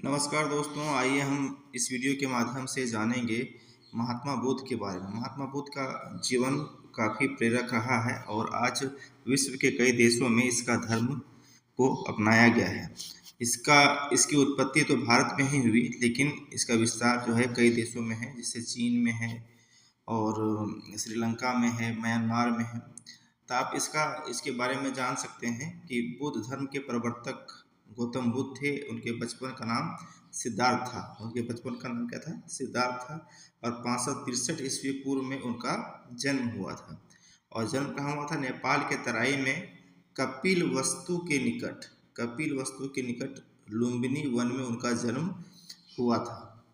नमस्कार दोस्तों, आइए हम इस वीडियो के माध्यम से जानेंगे महात्मा बुद्ध के बारे में। महात्मा बुद्ध का जीवन काफ़ी प्रेरक रहा है और आज विश्व के कई देशों में इसका धर्म को अपनाया गया है। इसकी उत्पत्ति तो भारत में ही हुई, लेकिन इसका विस्तार जो है कई देशों में है, जैसे चीन में है और श्रीलंका में है, म्यांमार में है। तो आप इसके बारे में जान सकते हैं कि बुद्ध धर्म के प्रवर्तक गौतम बुद्ध थे। उनके बचपन का नाम सिद्धार्थ था। उनके बचपन का नाम क्या था? सिद्धार्थ था। और 563 ईस्वी पूर्व में उनका जन्म हुआ था। और जन्म कहाँ हुआ था? नेपाल के तराई में कपिल वस्तु के निकट लुम्बिनी वन में उनका जन्म हुआ था।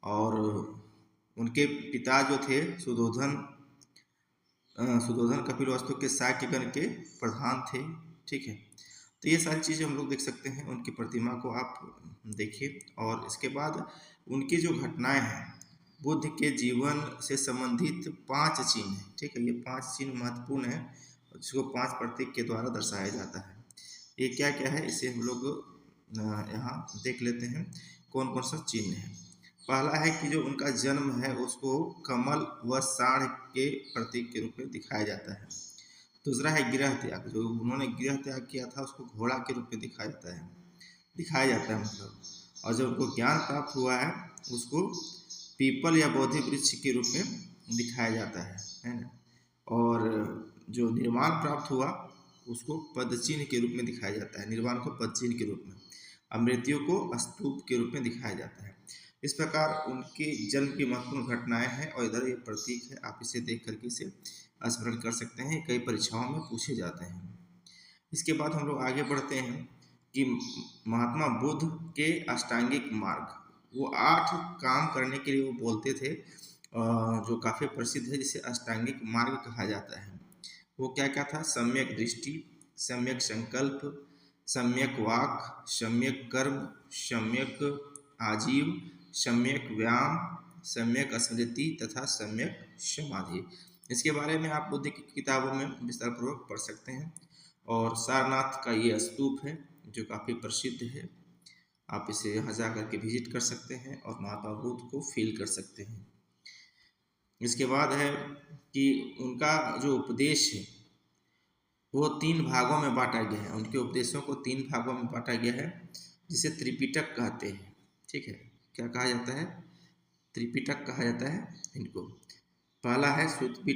और उनके पिता जो थे सुधोधन कपिलवस्तु के शाक्यगण के प्रधान थे। ठीक है, तो ये सारी चीज़ें हम लोग देख सकते हैं। उनकी प्रतिमा को आप देखिए। और इसके बाद उनकी जो घटनाएं हैं, बुद्ध के जीवन से संबंधित 5 चिन्ह हैं। ठीक है, ये 5 चिन्ह महत्वपूर्ण है, जिसको 5 प्रतीक के द्वारा दर्शाया जाता है। ये क्या क्या है, इसे हम लोग यहाँ देख लेते हैं कौन कौन सा चिन्ह है। पहला है कि जो उनका जन्म है उसको कमल व साढ़ के प्रतीक के रूप में दिखाया जाता है। दूसरा है गृह त्याग, जो उन्होंने गृह त्याग किया था उसको घोड़ा के रूप में दिखाया जाता है मतलब। और जब उनको ज्ञान प्राप्त हुआ है उसको पीपल या बोधि वृक्ष के रूप में दिखाया जाता है ना। और जो निर्वाण प्राप्त हुआ उसको पदचिन्ह के रूप में दिखाया जाता है। निर्वाण को पदचिन्ह के रूप में, मृत्यु को स्तूप के रूप में दिखाया जाता है। इस प्रकार उनके जन्म की महत्वपूर्ण घटनाएं हैं। और इधर ये प्रतीक है, आप इसे देख करके इसे स्मरण कर सकते हैं। कई परीक्षाओं में पूछे जाते हैं। इसके बाद हम लोग आगे बढ़ते हैं कि महात्मा बुद्ध के अष्टांगिक मार्ग, वो 8 काम करने के लिए वो बोलते थे, जो काफ़ी प्रसिद्ध है, जिसे अष्टांगिक मार्ग कहा जाता है। वो क्या क्या था? सम्यक दृष्टि, सम्यक संकल्प, सम्यक वाक, सम्यक कर्म, सम्यक आजीव, सम्यक व्यायाम, सम्यक स्मृति तथा सम्यक समाधि। इसके बारे में आप बुद्ध की किताबों में विस्तार पूर्वक पढ़ सकते हैं। और सारनाथ का ये स्तूप है जो काफ़ी प्रसिद्ध है। आप इसे यहाँ जा करके विजिट कर सकते हैं और महात्मा बुद्ध को फील कर सकते हैं। इसके बाद है कि उनका जो उपदेश है वो 3 भागों में बांटा गया है। उनके उपदेशों को 3 भागों में बांटा गया है, जिसे त्रिपिटक कहते हैं। ठीक है, क्या कहा जाता है? त्रिपिटक कहा जाता है इनको। पहला है सुत्त